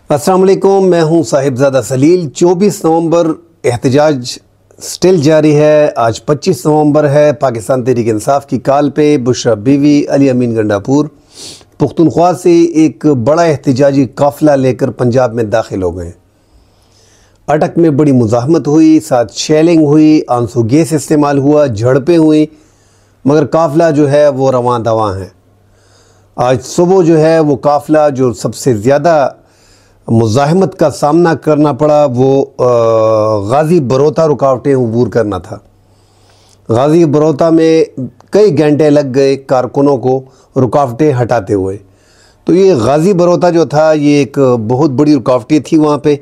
अस्सलाम वालेकुम, मैं हूं साहिबजादा सलील। 24 नवंबर एहतजाज स्टिल जारी है। आज 25 नवंबर है। पाकिस्तान तहरीक इंसाफ की काल पे बुशरा बीवी, अली अमीन गंडापुर पुख्तनख्वा से एक बड़ा एहतजाजी काफ़िला लेकर पंजाब में दाखिल हो गए। अटक में बड़ी मुज़ाहमत हुई, साथ शेलिंग हुई, आंसू गैस इस्तेमाल हुआ, झड़पें हुई, मगर काफ़िला जो है वो रवां दवां है। आज सुबह जो है वो काफ़िला जो सबसे ज़्यादा मुज़ाहमत का सामना करना पड़ा वो गाज़ी बरोता रुकावटें अबूर करना था। गाज़ी बरोता में कई घंटे लग गए कारकुनों को रुकावटें हटाते हुए। तो ये गाज़ी बरोता जो था ये एक बहुत बड़ी रुकावटें थी वहाँ पे,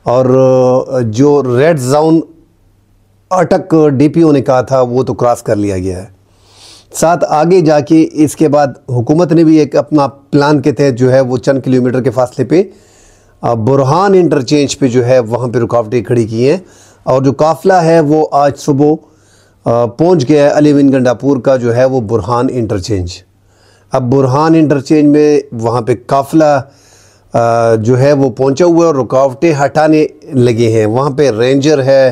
और जो रेड जोन अटक डीपीओ ने कहा था वो तो क्रॉस कर लिया गया है। साथ आगे जाके इसके बाद हुकूमत ने भी एक अपना प्लान के तहत जो है वो चंद किलोमीटर के फासले पे बुरहान इंटरचेंज पे जो है वहाँ पे रुकावटें खड़ी की हैं, और जो काफ़िला है वो आज सुबह पहुँच गया है अली अमीन गंडापुर का जो है वो बुरहान इंटरचेंज। अब बुरहान इंटरचेंज में वहाँ पे काफ़िला जो है वो पहुँचा हुआ है और रुकावटें हटाने लगे हैं। वहाँ पे रेंजर है,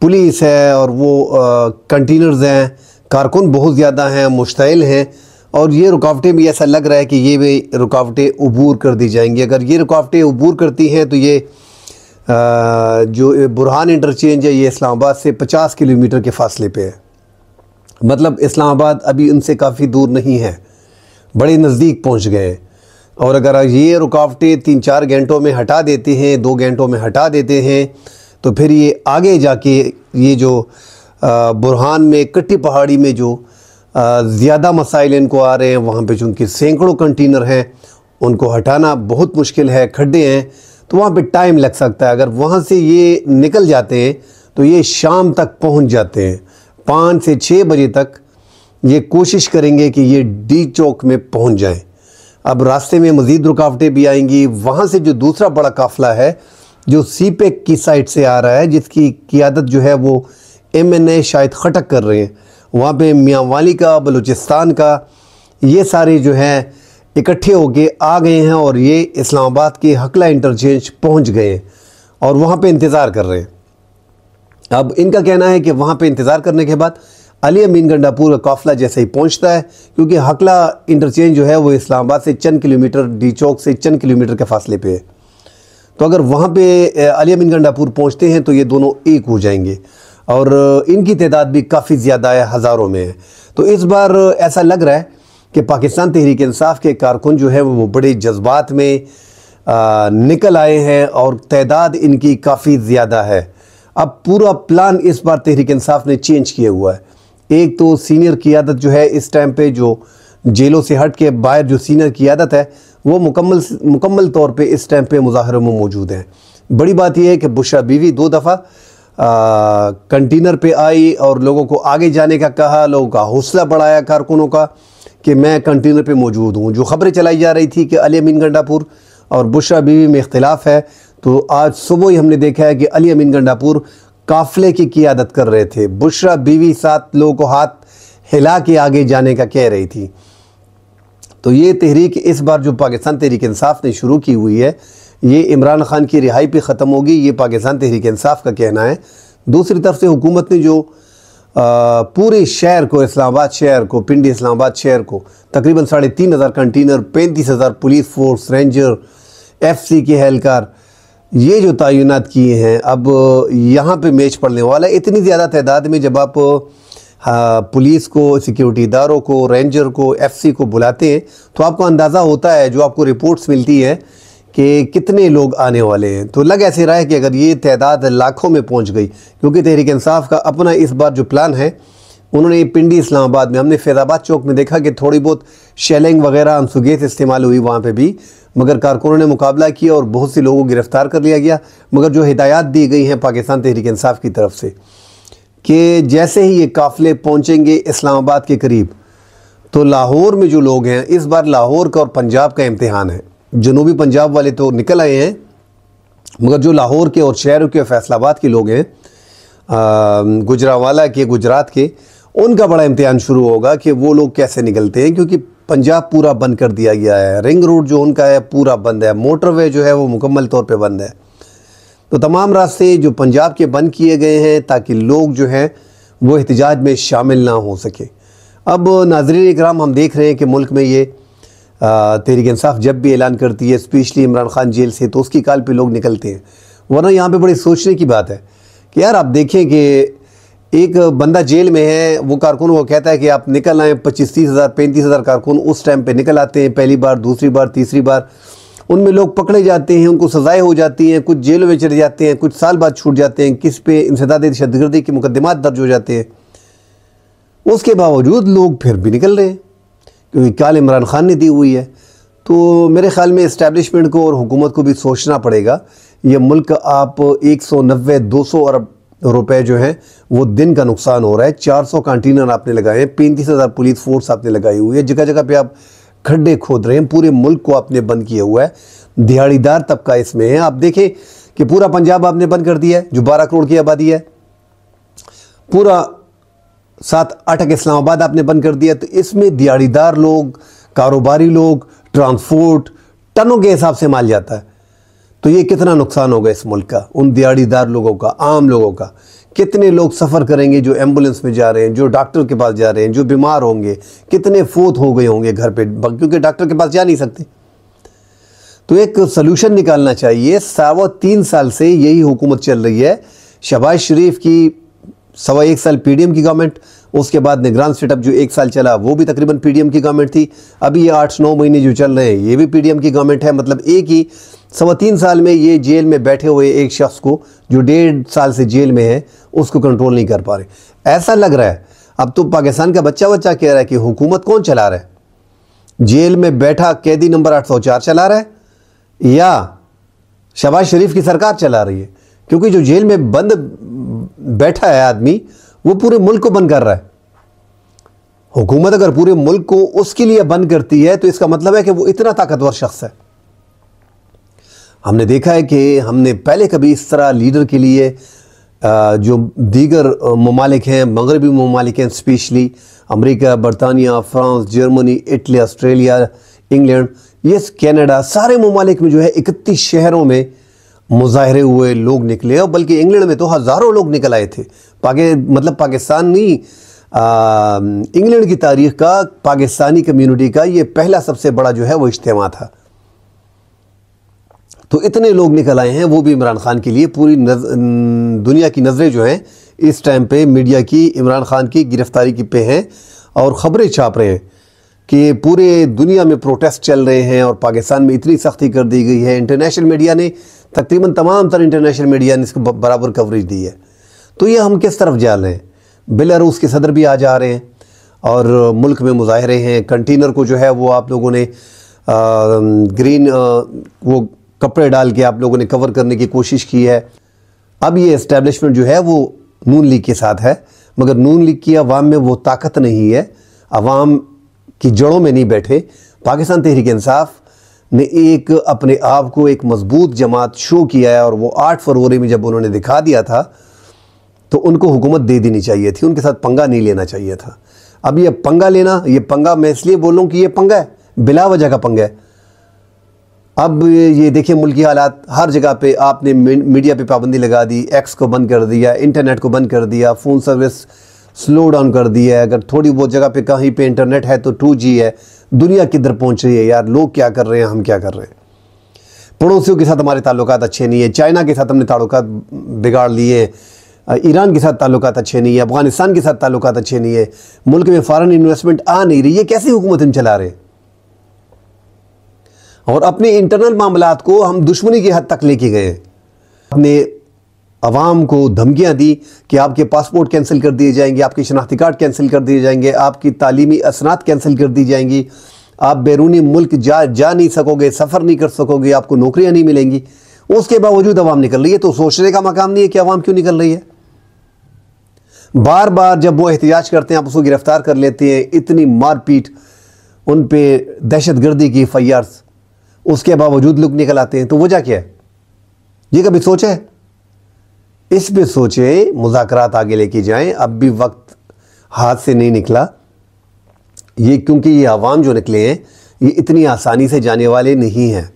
पुलिस है, और वो कंटेनर्स हैं, कारकुन बहुत ज़्यादा हैं, मुश्तइल हैं, और ये रुकावटें भी ऐसा लग रहा है कि ये भी रुकावटें अबूर कर दी जाएंगी। अगर ये रुकावटें अबूर करती हैं तो ये जो बुरहान इंटरचेंज है ये इस्लामाबाद से 50 किलोमीटर के फासले पे है। मतलब इस्लामाबाद अभी उनसे काफ़ी दूर नहीं है, बड़े नज़दीक पहुंच गए। और अगर ये रुकावटें 3-4 घंटों में हटा देते हैं, 2 घंटों में हटा देते हैं, तो फिर ये आगे जाके ये जो बुरहान में कट्टी पहाड़ी में जो ज़्यादा मसाइल इनको आ रहे हैं, वहाँ पे चूँकि सैकड़ों कंटेनर हैं, उनको हटाना बहुत मुश्किल है, खड्डे हैं, तो वहाँ पे टाइम लग सकता है। अगर वहाँ से ये निकल जाते हैं तो ये शाम तक पहुँच जाते हैं। 5 से 6 बजे तक ये कोशिश करेंगे कि ये डी चौक में पहुँच जाएँ। अब रास्ते में मज़ीद रुकावटें भी आएंगी। वहाँ से जो दूसरा बड़ा काफ़िला है जो सीपेक की साइड से आ रहा है, जिसकी क़ियादत जो है वो MNA शायद खटक कर रहे हैं, वहाँ पे मियांवाली का, बलूचिस्तान का, ये सारे जो हैं इकट्ठे होके आ गए हैं और ये इस्लामाबाद के हकला इंटरचेंज पहुँच गए हैं और वहाँ पे इंतज़ार कर रहे हैं। अब इनका कहना है कि वहाँ पे इंतज़ार करने के बाद अली अमीन गंडापुर का काफ़िला जैसे ही पहुँचता है, क्योंकि हकला इंटरचेंज जो है वो इस्लामाबाद से चंद किलोमीटर, डी चौक से चंद किलोमीटर के फासले पे है, तो अगर वहाँ पे अली अमीन गंडापुर पहुँचते हैं तो ये दोनों एक हो जाएंगे, और इनकी तादाद भी काफ़ी ज़्यादा है, हज़ारों में है। तो इस बार ऐसा लग रहा है कि पाकिस्तान तहरीक इंसाफ के कारकुन जो है वो बड़े जज्बात में निकल आए हैं और तादाद इनकी काफ़ी ज़्यादा है। अब पूरा प्लान इस बार तहरीक इंसाफ ने चेंज किया हुआ है। एक तो सीनियर क़ियादत जो है इस टाइम पे जो जेलों से हट के बाहर जो सीनियर क़ियादत है वो मुकम्मल तौर पे इस टाइम पे मुज़ाहरों में मौजूद है। बड़ी बात यह है कि बुशरा बीवी 2 दफ़ा कंटेनर पे आई और लोगों को आगे जाने का कहा, लोगों का हौसला बढ़ाया कारकुनों का कि मैं कंटेनर पे मौजूद हूँ। जो ख़बरें चलाई जा रही थी कि अली अमीन गंडापुर और बुशरा बीवी में इख्तिलाफ़ है, तो आज सुबह ही हमने देखा है कि अली अमीन गंडापुर काफ़िले की क़ियादत कर रहे थे, बुशरा बीवी 7 लोगों को हाथ हिला के आगे जाने का कह रही थी। तो ये तहरीक इस बार जो पाकिस्तान तहरीक इंसाफ ने शुरू की हुई है, ये इमरान ख़ान की रिहाई पे ख़त्म होगी, ये पाकिस्तान तहरीक इंसाफ का कहना है। दूसरी तरफ से हुकूमत ने जो पूरे शहर को, इस्लामाबाद शहर को, पिंडी इस्लामाबाद शहर को तकरीबन 3,500 container, 35,000 police force, ranger, FC के एहलकार, ये जो तैनात किए हैं, अब यहाँ पे मैच पड़ने वाला है। इतनी ज़्यादा तादाद में जब आप पुलिस को, सिक्योरिटी इदारों को, रेंजर को, FC को बुलाते हैं तो आपको अंदाज़ा होता है, जो आपको रिपोर्ट्स मिलती है कि कितने लोग आने वाले हैं। तो लग ऐसे रहा है कि अगर ये तादाद लाखों में पहुंच गई, क्योंकि तहरीक इंसाफ का अपना इस बार जो प्लान है, उन्होंने पिंडी इस्लामाबाद में, हमने फैज़ाबाद चौक में देखा कि थोड़ी बहुत शेलिंग वगैरह, आंसू गैस इस्तेमाल हुई वहाँ पे भी, मगर कारकुनों ने मुकाबला किया और बहुत से लोगों को गिरफ़्तार कर लिया गया। मगर जो हिदायत दी गई हैं पाकिस्तान तहरीक इंसाफ की तरफ से कि जैसे ही ये काफ़िले पहुँचेंगे इस्लामाबाद के करीब, तो लाहौर में जो लोग हैं, इस बार लाहौर का और पंजाब का इम्तिहान है। जनूबी पंजाब वाले तो निकल आए हैं, मगर जो लाहौर के और शहरों के, फैसलाबाद के लोग हैं, गुजरांवाला के, गुजरात के, उनका बड़ा इम्तिहान शुरू होगा कि वो लोग कैसे निकलते हैं, क्योंकि पंजाब पूरा बंद कर दिया गया है, रिंग रोड जो उनका है पूरा बंद है, मोटरवे जो है वो मुकम्मल तौर पे बंद है। तो तमाम रास्ते जो पंजाब के बंद किए गए हैं ताकि लोग जो हैं वो एहतजाज में शामिल ना हो सके। अब नाज़रीन इकराम, हम देख रहे हैं कि मुल्क में ये तहरीक इंसाफ जब भी ऐलान करती है, स्पेशली इमरान खान जेल से, तो उसकी काल पे लोग निकलते हैं। वरना यहाँ पे बड़ी सोचने की बात है कि यार आप देखें कि एक बंदा जेल में है, वो कारकुन वो कहता है कि आप निकल आएँ, 25-30 हज़ार 35 हज़ार कारकुन उस टाइम पे निकल आते हैं, पहली बार, दूसरी बार, तीसरी बार। उनमें लोग पकड़े जाते हैं, उनको सज़ाएँ हो जाती हैं, कुछ जेलों में चले जाते हैं, कुछ साल बाद छूट जाते हैं, किस पे इंसदाद दहशतगर्दी के मुकदमात दर्ज हो जाते हैं। उसके बावजूद लोग फिर भी निकल रहे हैं क्योंकि काल इमरान खान ने दी हुई है। तो मेरे ख़्याल में इस्टेब्लिशमेंट को और हुकूमत को भी सोचना पड़ेगा। ये मुल्क आप 190-200 अरब रुपए जो हैं वो दिन का नुकसान हो रहा है। 400 कंटेनर आपने लगाए हैं, 35,000 पुलिस फोर्स आपने लगाई हुई है, जगह जगह पे आप खड्डे खोद रहे हैं, पूरे मुल्क को आपने बंद किया हुआ है। दिहाड़ीदार तबका इसमें है। आप देखें कि पूरा पंजाब आपने बंद कर दिया है जो 12 करोड़ की आबादी है, पूरा 7-8 इस्लामाबाद आपने बंद कर दिया। तो इसमें दिहाड़ीदार लोग, कारोबारी लोग, ट्रांसपोर्ट, टनों के हिसाब से माल जाता है। तो ये कितना नुकसान होगा इस मुल्क का, उन दिहाड़ीदार लोगों का, आम लोगों का। कितने लोग सफ़र करेंगे जो एम्बुलेंस में जा रहे हैं, जो डॉक्टर के पास जा रहे हैं, जो बीमार होंगे, कितने फोत हो गए होंगे घर पे क्योंकि डॉक्टर के पास जा नहीं सकते। तो एक सलूशन निकालना चाहिए। 3.25 साल से यही हुकूमत चल रही है। शहबाज शरीफ की 1.25 साल पीडीएम की गवर्नमेंट, उसके बाद निगरान सेटअप जो 1 साल चला वो भी तकरीबन पीडीएम की गवर्नमेंट थी। अभी ये 8-9 महीने जो चल रहे हैं ये भी पीडीएम की गवर्नमेंट है। मतलब एक ही 3.25 साल में ये जेल में बैठे हुए एक शख्स को जो 1.5 साल से जेल में है उसको कंट्रोल नहीं कर पा रहे। ऐसा लग रहा है अब तो पाकिस्तान का बच्चा कह रहा है कि हुकूमत कौन चला रहा है, जेल में बैठा कैदी नंबर 804 चला रहा है या शहबाज शरीफ की सरकार चला रही है। क्योंकि जो जेल में बंद बैठा है आदमी वो पूरे मुल्क को बंद कर रहा है। हुकूमत अगर पूरे मुल्क को उसके लिए बंद करती है तो इसका मतलब है कि वो इतना ताकतवर शख्स है। हमने देखा है कि हमने पहले कभी इस तरह लीडर के लिए जो दीगर ममालिक हैं, मगरबी ममालिक हैं, स्पेशली अमेरिका, बरतानिया, France, Germany, Italy, Australia, England, ये कनाडा, सारे ममालिक में जो है 31 शहरों में मुजाहरे हुए, लोग निकले। और बल्कि इंग्लैंड में तो हज़ारों लोग निकल आए थे। मतलब पाकिस्तान नहीं, इंग्लैंड की तारीख़ का, पाकिस्तानी कम्युनिटी का ये पहला सबसे बड़ा जो है वो इज्तिमा था। तो इतने लोग निकल आए हैं, वो भी इमरान खान के लिए। पूरी दुनिया की नज़रें जो हैं इस टाइम पे मीडिया की इमरान खान की गिरफ्तारी की पे हैं और ख़बरें छाप रहे हैं कि पूरे दुनिया में प्रोटेस्ट चल रहे हैं और पाकिस्तान में इतनी सख्ती कर दी गई है। इंटरनेशनल मीडिया ने, तकरीबन तमाम तर इंटरनेशनल मीडिया ने इसको बराबर कवरेज दी है। तो ये हम किस तरफ जा रहे हैं? बेलारूस के सदर भी आ जा रहे हैं और मुल्क में मुजाहरे हैं। कंटेनर को जो है वो आप लोगों ने ग्रीन वो कपड़े डाल के आप लोगों ने कवर करने की कोशिश की है। अब ये इस्टेब्लिशमेंट जो है वो नून लीग के साथ है, मगर नून लीग की अवाम में वो ताकत नहीं है, अवाम की जड़ों में नहीं बैठे। पाकिस्तान तहरीक इंसाफ ने एक अपने आप को एक मजबूत जमात शो किया है और वो 8 फरवरी में जब उन्होंने दिखा दिया था तो उनको हुकूमत दे देनी चाहिए थी, उनके साथ पंगा नहीं लेना चाहिए था। अब ये पंगा लेना, ये पंगा मैं इसलिए बोल रहा हूँ कि ये पंगा है, बिला वजह का पंगा है। अब ये देखिए मुल्की हालात, हर जगह पे आपने मीडिया पे पाबंदी लगा दी, एक्स को बंद कर दिया, इंटरनेट को बंद कर दिया, फ़ोन सर्विस स्लो डाउन कर दिया है। अगर थोड़ी बहुत जगह पे कहीं पे इंटरनेट है तो 2G है। दुनिया किधर पहुंच रही है यार, लोग क्या कर रहे हैं, हम क्या कर रहे हैं। पड़ोसियों के साथ हमारे ताल्लुकात अच्छे नहीं है, चाइना के साथ हमने ताल्लुकात बिगाड़ लिए, ईरान के साथ ताल्लुकात अच्छे नहीं है, अफगानिस्तान के साथ ताल्लुकात अच्छे नहीं है, मुल्क में फ़ॉरेन इन्वेस्टमेंट आ नहीं रही है। कैसी हुकूमत हम चला रहे हैं? और अपने इंटरनल मामलात को हम दुश्मनी की हद तक लेके गए। अपने अवाम को धमकियां दी कि आपके पासपोर्ट कैंसिल कर दिए जाएंगे, आपके शनाख्ती कार्ड कैंसिल कर दिए जाएंगे, आपकी तालीमी असनाद कैंसिल कर दी जाएंगी, आप बैरूनी मुल्क जा नहीं सकोगे, सफ़र नहीं कर सकोगे, आपको नौकरियां नहीं मिलेंगी। उसके बावजूद अवाम निकल रही है। तो सोचने का मकाम नहीं है कि अवाम क्यों निकल रही है। बार बार जब वो एहतिजाज करते हैं आप उसको गिरफ्तार कर लेते हैं, इतनी मारपीट, उन पे दहशतगर्दी की FIRs, उसके बावजूद लोग निकल आते हैं। तो वजह क्या है? ये कभी सोचा है? इस पे सोचे, मुज़ाकरात आगे लेके जाएं। अब भी वक्त हाथ से नहीं निकला। ये क्योंकि ये आवाम जो निकले हैं ये इतनी आसानी से जाने वाले नहीं हैं।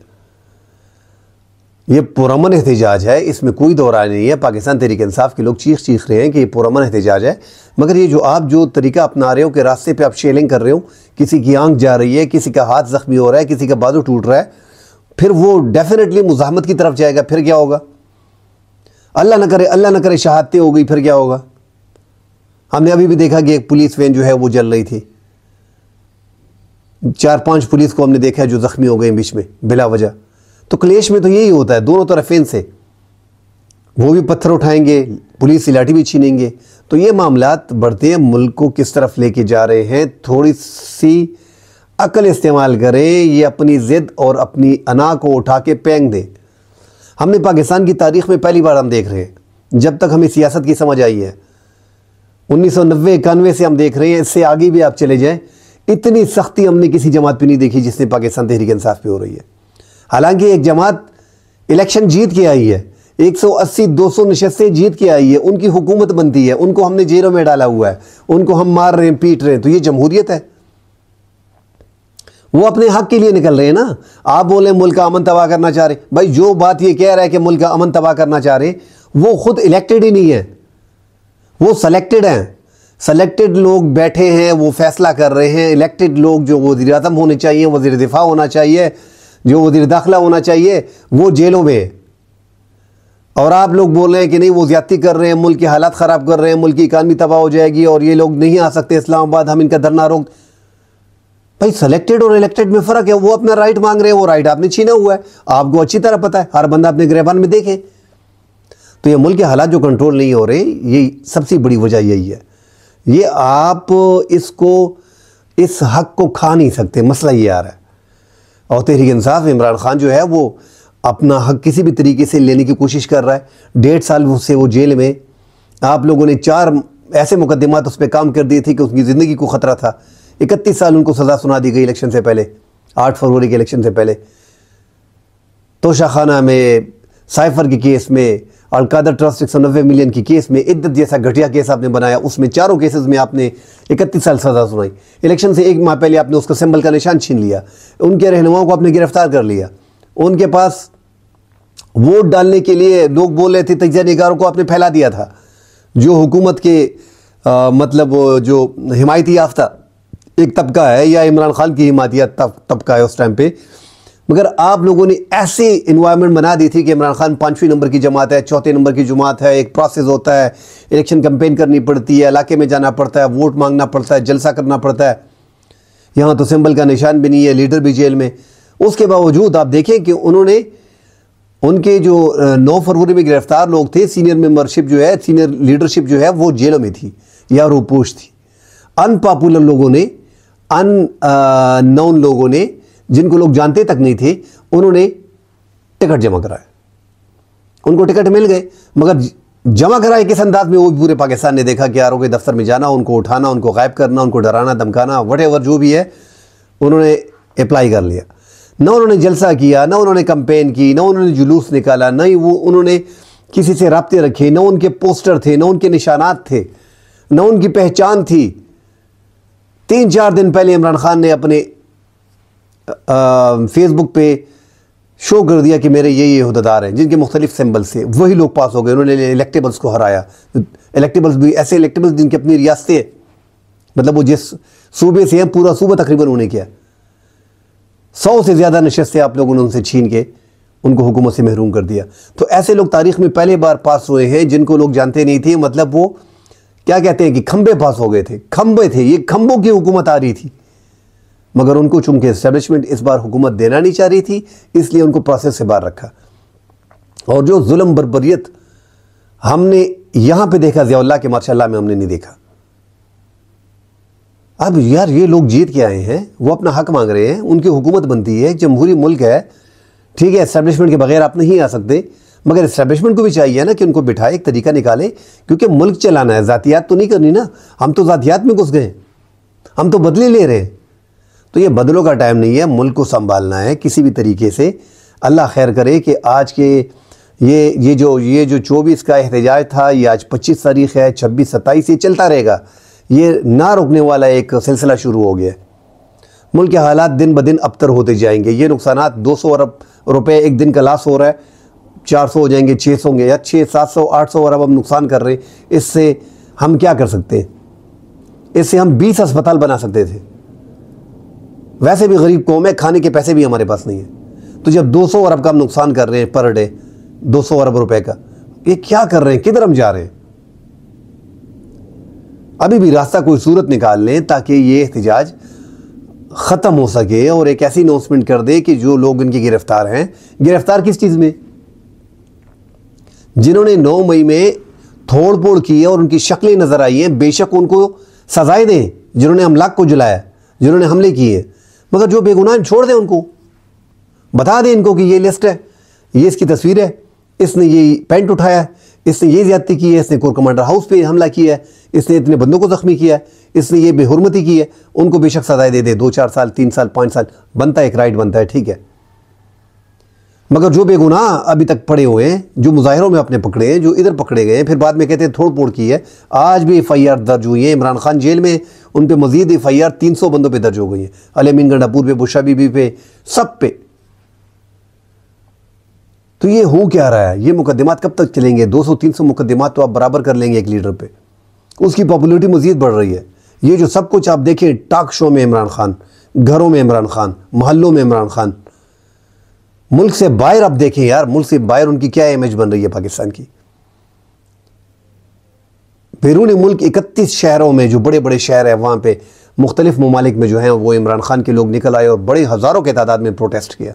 ये पुरअमन एहतजाज है, इसमें कोई दो राय नहीं है। पाकिस्तान तहरीक इंसाफ के लोग चीख रहे हैं कि ये पुरअमन एहतजाज है, मगर ये जो आप जो तरीका अपना रहे हो कि रास्ते पे आप शेलिंग कर रहे हो, किसी की आंख जा रही है, किसी का हाथ ज़ख्मी हो रहा है, किसी का बाजू टूट रहा है, फिर वो डेफिनेटली मुज़ाहमत की तरफ जाएगा। फिर क्या होगा? अल्लाह न करे शहादतें हो गई, फिर क्या होगा? हमने अभी भी देखा कि एक पुलिस वैन जो है वो जल रही थी, 4-5 पुलिस को हमने देखा है जो ज़ख्मी हो गए बीच में बिला वजह। तो क्लेश में तो यही होता है, दोनों तरफेन से वो भी पत्थर उठाएंगे, पुलिस लाठी भी छीनेंगे। तो ये मामलात बढ़ते हैं, मुल्क को किस तरफ लेके जा रहे हैं। थोड़ी सी अकल इस्तेमाल करें, ये अपनी ज़िद और अपनी अना को उठा के फेंक दें। हमने पाकिस्तान की तारीख़ में पहली बार हम देख रहे हैं, जब तक हमें सियासत की समझ आई है 1990-91 से हम देख रहे हैं, इससे आगे भी आप चले जाएं, इतनी सख्ती हमने किसी जमात पे नहीं देखी जिसने पाकिस्तान तहरीक इंसाफ पे हो रही है। हालांकि एक जमात इलेक्शन जीत के आई है, 180-200 नशस्तें जीत के आई है, उनकी हुकूमत बनती है, उनको हमने जेलों में डाला हुआ है, उनको हम मार रहे हैं, पीट रहे हैं, तो ये जमहूरियत है। वो अपने हक के लिए निकल रहे हैं ना। आप बोले मुल्क का अमन तबाह करना चाह रहे, भाई जो बात ये कह रहा है कि मुल्क का अमन तबाह करना चाह रहे, वो खुद इलेक्टेड ही नहीं है, वो सेलेक्टेड हैं। सेलेक्टेड लोग बैठे हैं, वो फैसला कर रहे हैं। इलेक्टेड लोग जो वज़ीर आज़म होने चाहिए, वज़ीर दिफा होना चाहिए, जो वज़ीर दाखिला होना चाहिए, वो जेलों में है। और आप लोग बोल रहे हैं कि नहीं वो ज़्यादती कर रहे हैं, मुल्क की हालात ख़राब कर रहे हैं, मुल्क की इकानमी तबाह हो जाएगी और ये लोग नहीं आ सकते इस्लामाबाद, हम इनका धरना रोक। भाई सेलेक्टेड और इलेक्टेड में फ़र्क है। वो अपना राइट मांग रहे हैं, वो राइट आपने छीना हुआ है, आपको अच्छी तरह पता है, हर बंदा अपने गिरबान में देखे। तो ये मुल्क के हालात जो कंट्रोल नहीं हो रहे, ये सबसे बड़ी वजह यही है। ये आप इसको, इस हक को खा नहीं सकते, मसला ये आ रहा है। और तहरीक इंसाफ इमरान खान जो है वो अपना हक किसी भी तरीके से लेने की कोशिश कर रहा है। 1.5 साल से वो जेल में, आप लोगों ने 4 ऐसे मुकदमात उस पर काम कर दिए थे कि उसकी ज़िंदगी को ख़तरा था। 31 साल उनको सज़ा सुना दी गई इलेक्शन से पहले, 8 फरवरी के इलेक्शन से पहले। तोशाखाना में, साइफर के केस में, अलकादर ट्रस्ट 190 मिलियन की केस में, इद्दत जैसा घटिया केस आपने बनाया, उसमें चारों केसेस में आपने 31 साल सज़ा सुनाई। इलेक्शन से 1 माह पहले आपने उसका सिंबल का निशान छीन लिया, उनके रहनुमाओं को आपने गिरफ्तार कर लिया, उनके पास वोट डालने के लिए लोग बोल रहे थे, तजिया निगारों को आपने फैला दिया था, जो हुकूमत के मतलब जो हिमायती याफ्ता एक तबका है या इमरान खान की हिमायती तबका है उस टाइम पे। मगर आप लोगों ने ऐसे इन्वायरमेंट बना दी थी कि इमरान खान 5वें नंबर की जमात है, 4थे नंबर की जमात है, एक प्रोसेस होता है, इलेक्शन कैंपेन करनी पड़ती है, इलाके में जाना पड़ता है, वोट मांगना पड़ता है, जलसा करना पड़ता है। यहाँ तो सिंबल का निशान भी नहीं है, लीडर भी जेल में। उसके बावजूद आप देखें कि उन्होंने, उनके जो 9 फरवरी में गिरफ्तार लोग थे, सीनियर मेंबरशिप जो है, सीनियर लीडरशिप जो है वो जेलों में थी या रोपोश थी। अनपॉपुलर लोगों ने, अननोन लोगों ने, जिनको लोग जानते तक नहीं थे, उन्होंने टिकट जमा कराए, उनको टिकट मिल गए। मगर जमा कराए किस अंदाज में, वो पूरे पाकिस्तान ने देखा कि आरओ के दफ्तर में जाना, उनको उठाना, उनको गायब करना, उनको डराना धमकाना, वटेवर जो भी है, उन्होंने अप्लाई कर लिया। ना उन्होंने जलसा किया, ना उन्होंने कैंपेन की, ना उन्होंने जुलूस निकाला, ना ही वो उन्होंने किसी से राब्ते रखे, ना उनके पोस्टर थे, ना उनके निशानात थे, ना उनकी पहचान थी। 3-4 दिन पहले इमरान खान ने अपने फेसबुक पे शो कर दिया कि मेरे ये अहदेदार हैं जिनके मुख्तलिफ सिंबल से, वही लोग पास हो गए। उन्होंने इलेक्टेबल्स को हराया। इलेक्टेबल्स भी ऐसे इलेक्टेबल्स जिनकी अपनी रियासतें, मतलब वो जिस सूबे से हैं, पूरा सूबा तकरीबन उन्होंने किया। 100 से ज़्यादा नशस्तें आप लोगों ने उनसे छीन के उनको हुकूमत से महरूम कर दिया। तो ऐसे लोग तारीख़ में पहले बार पास हुए हैं जिनको लोग जानते नहीं थे। मतलब वो क्या कहते हैं कि खंबे पास हो गए थे, खंबे थे, ये खंबों की हुकूमत आ रही थी। मगर उनको चूंकि एस्टेब्लिशमेंट इस बार हुकूमत देना नहीं चाह रही थी, इसलिए उनको प्रोसेस से बाहर रखा। और जो जुल्म बर्बरियत हमने यहाँ पे देखा, ज़ियाउल्लाह के माशाअल्लाह में हमने नहीं देखा। अब यार ये लोग जीत के आए हैं, वो अपना हक मांग रहे हैं, उनकी हुकूमत बनती है, जमहूरी मुल्क है, ठीक है। एस्टेब्लिशमेंट के बगैर आप नहीं आ सकते, मगर एस्टेब्लिशमेंट को भी चाहिए ना कि उनको बिठाए, एक तरीका निकाले, क्योंकि मुल्क चलाना है, ज़ातियात तो नहीं करनी ना। हम तो ज़ातियात में घुस गए, हम तो बदले ले रहे हैं। तो ये बदलों का टाइम नहीं है, मुल्क को संभालना है किसी भी तरीके से। अल्लाह खैर करे कि आज के ये जो 24 का एहतजाज था, ये आज 25 तारीख़ है, 26, 27 ये चलता रहेगा। ये ना रुकने वाला एक सिलसिला शुरू हो गया। मुल्क के हालात दिन ब दिन अबतर होते जाएंगे। ये नुकसानात 200 अरब रुपए एक दिन का लॉस हो रहा है, 400 हो जाएंगे, 600 होंगे, या 600, 700, 800 अरब हम नुकसान कर रहे हैं। इससे हम क्या कर सकते हैं? इससे हम 20 अस्पताल बना सकते थे। वैसे भी गरीब कौम है, खाने के पैसे भी हमारे पास नहीं है। तो जब 200 अरब का हम नुकसान कर रहे हैं पर डे, 200 अरब रुपए का, ये क्या कर रहे हैं? किधर हम जा रहे हैं? अभी भी रास्ता कोई सूरत निकाल लें ताकि ये एहतजाज ख़त्म हो सके और एक ऐसी अनाउंसमेंट कर दे कि जो लोग इनके गिरफ्तार हैं, गिरफ्तार किस चीज़ में? जिन्होंने 9 मई में तोड़ फोड़ की है और उनकी शक्लें नज़र आई हैं, बेशक उनको सजाएं दें। जिन्होंने अमलाक को जलाया, जिन्होंने हमले किए, मगर जो बेगुनाह छोड़ दें, उनको बता दें इनको कि ये लिस्ट है, ये इसकी तस्वीर है, इसने ये पैंट उठाया है, इसने ये ज्यादती की है, इसने कोर कमांडर हाउस पे हमला किया है, इसने इतने बंदों को जख्मी किया है, इसने ये बेहुरमती की है। उनको बेशक सजाएं दे दे, 2-4 साल, 3 साल, 5 साल बनता है, एक राइट बनता है, ठीक है। मगर जो बेगुनाह अभी तक पड़े हुए हैं, जो मुजाहिरों में अपने पकड़े हैं, जो इधर पकड़े गए हैं, फिर बाद में कहते हैं तोड़ फोड़ की है, आज भी FIR दर्ज हुई है। इमरान खान जेल में, उन पर मजीद FIR 300 बंदों पे दर्ज हो गई है, अली अमीन गंडापुर पे, बुशरा बीबी पे, सब पे। तो ये हो क्या रहा है? ये मुकदमात कब तक चलेंगे? 200-300 मुकदमात तो आप बराबर कर लेंगे एक लीडर पे, उसकी पॉपुलरिटी मजीद बढ़ रही है। ये जो सब कुछ आप देखें, टॉक शो में इमरान खान, घरों में इमरान खान, मोहल्लों में इमरान खान, मुल्क से बाहर आप देखें यार, मुल्क से बाहर उनकी क्या इमेज बन रही है पाकिस्तान की। बैरून मुल्क 31 शहरों में, जो बड़े बड़े शहर है, वहाँ पे मुख्तलिफ ममालिक में जो हैं वो इमरान खान के लोग निकल आए और बड़े हज़ारों के तादाद में प्रोटेस्ट किया।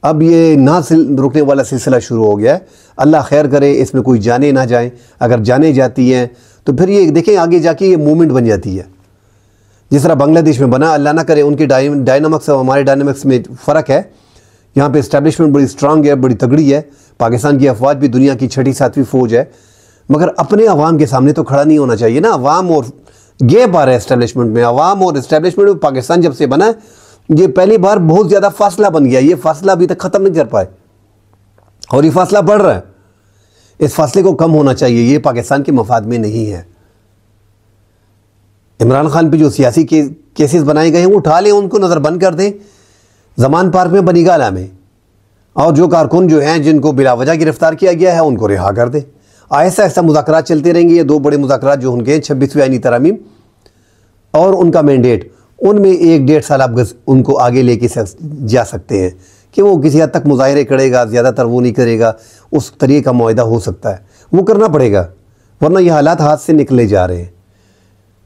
अब ये ना रुकने वाला सिलसिला शुरू हो गया है। अल्लाह खैर करे, इसमें कोई जाने ना जाए। अगर जाने जाती हैं तो फिर ये देखें आगे जाके ये मूवमेंट बन जाती है, जिस तरह बांग्लादेश में बना। अल्लाह ना करे, उनके डायनामिक्स और हमारे डायनामिक्स में फ़र्क है। यहाँ पे इस्टेब्लिशमेंट बड़ी स्ट्रांग है, बड़ी तगड़ी है। पाकिस्तान की अफवाज भी दुनिया की 6ठी-7वीं फ़ौज है, मगर अपने अवाम के सामने तो खड़ा नहीं होना चाहिए ना। अवाम और गैप आ रहा है इस्टेब्लिशमेंट में। अवाम और इस्टेब्लिशमेंट में पाकिस्तान जब से बना है, ये पहली बार बहुत ज़्यादा फासला बन गया। ये फासला अभी तक ख़त्म नहीं कर पाए और ये फासला बढ़ रहा है। इस फासले को कम होना चाहिए, ये पाकिस्तान के मफाद में नहीं है। इमरान खान पे जो सियासी केसेस बनाए गए हैं वो उठा लें, उनको नज़रबंद कर दें ज़मान पार्क में, बनीगाला में, और जो कारकुन जो हैं जिनको बिलावजह गिरफ्तार किया गया है उनको रिहा कर दें। आहिस्ता आहिस्ता मुज़ाकरात चलते रहेंगे। ये 2 बड़े मुज़ाकरात जो उनके हैं, 26वीं आईनी तरमीम और उनका मैंडेट, उनमें 1-1.5 साल आप उनको आगे लेके जा सकते हैं कि वो किसी हद तक मुजाहरे करेगा, ज़्यादातर वो नहीं करेगा। उस तरीके का मुआहदा हो सकता है, वो करना पड़ेगा, वरना ये हालात हाथ से निकले जा रहे हैं।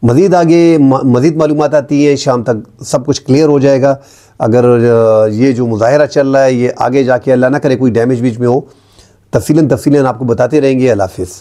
मज़ीद आगे मज़ीद मालूमात आती है, शाम तक सब कुछ क्लियर हो जाएगा। अगर ये जो मुजाहरा चल रहा है ये आगे जाके अल्लाह ना करे कोई डैमेज बीच में हो, तफसीलन आपको बताते रहेंगे। अल्लाह हाफ़िज़।